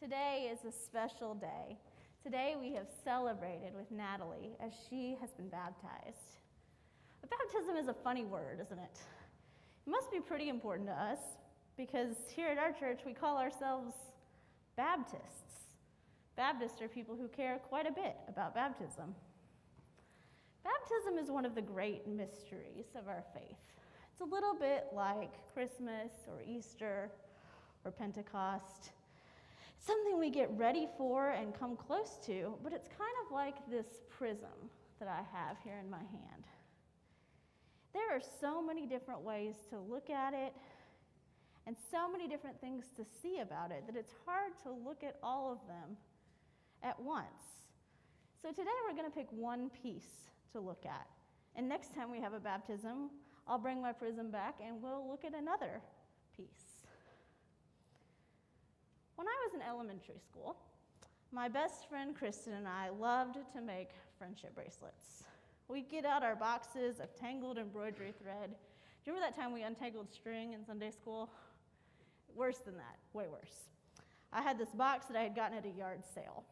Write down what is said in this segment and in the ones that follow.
Today is a special day. Today we have celebrated with Natalie as she has been baptized. But baptism is a funny word, isn't it? It must be pretty important to us because here at our church we call ourselves Baptists. Baptists are people who care quite a bit about baptism. Baptism is one of the great mysteries of our faith. It's a little bit like Christmas or Easter or Pentecost. It's something we get ready for and come close to, but it's kind of like this prism that I have here in my hand. There are so many different ways to look at it and so many different things to see about it that it's hard to look at all of them at once. So today we're going to pick one piece to look at. And next time we have a baptism, I'll bring my prism back and we'll look at another piece. When I was in elementary school, my best friend Kristen and I loved to make friendship bracelets. We'd get out our boxes of tangled embroidery thread. Do you remember that time we untangled string in Sunday school? Worse than that, way worse. I had this box that I had gotten at a yard sale.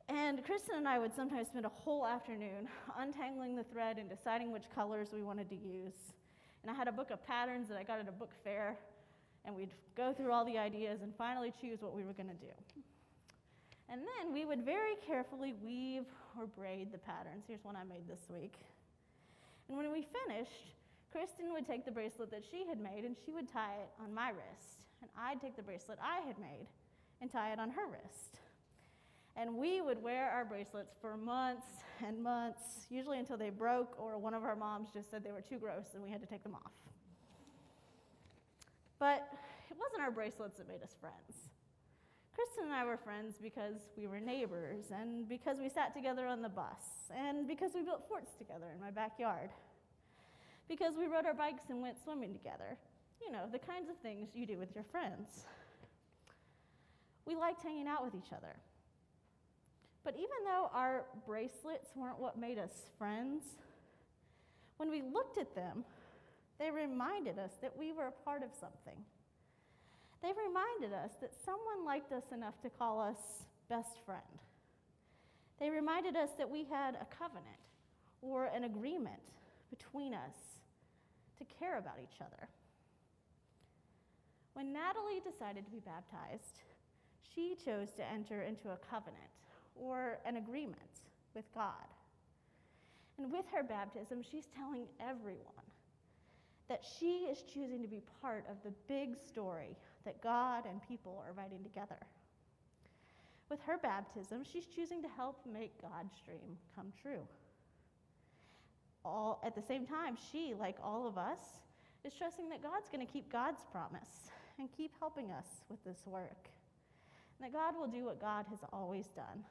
And Kristen and I would sometimes spend a whole afternoon untangling the thread and deciding which colors we wanted to use. And I had a book of patterns that I got at a book fair, and we'd go through all the ideas and finally choose what we were going to do. And then we would very carefully weave or braid the patterns. Here's one I made this week. And when we finished, Kristen would take the bracelet that she had made and she would tie it on my wrist. And I'd take the bracelet I had made and tie it on her wrist. And we would wear our bracelets for months and months, usually until they broke or one of our moms just said they were too gross and we had to take them off. But it wasn't our bracelets that made us friends. Kristen and I were friends because we were neighbors and because we sat together on the bus and because we built forts together in my backyard. Because we rode our bikes and went swimming together. You know, the kinds of things you do with your friends. We liked hanging out with each other. But even though our bracelets weren't what made us friends, when we looked at them, they reminded us that we were a part of something. They reminded us that someone liked us enough to call us best friend. They reminded us that we had a covenant or an agreement between us to care about each other. When Natalie decided to be baptized, she chose to enter into a covenant or an agreement with God. And with her baptism, she's telling everyone that she is choosing to be part of the big story that God and people are writing together. With her baptism, she's choosing to help make God's dream come true. At the same time, she, like all of us, is trusting that God's going to keep God's promise and keep helping us with this work. And that God will do what God has always done,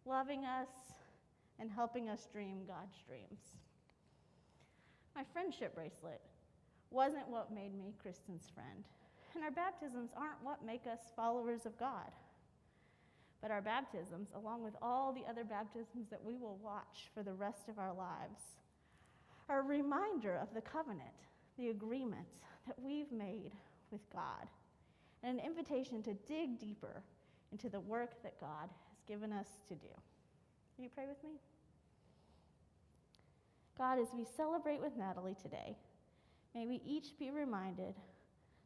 loving us and helping us dream God's dreams. My friendship bracelet wasn't what made me Kristen's friend, and our baptisms aren't what make us followers of God. But our baptisms, along with all the other baptisms that we will watch for the rest of our lives, are a reminder of the covenant, the agreement that we've made with God, and an invitation to dig deeper into the work that God has given us to do. Will you pray with me? God, as we celebrate with Natalie today, may we each be reminded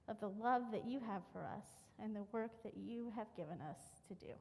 of the love that you have for us and the work that you have given us to do.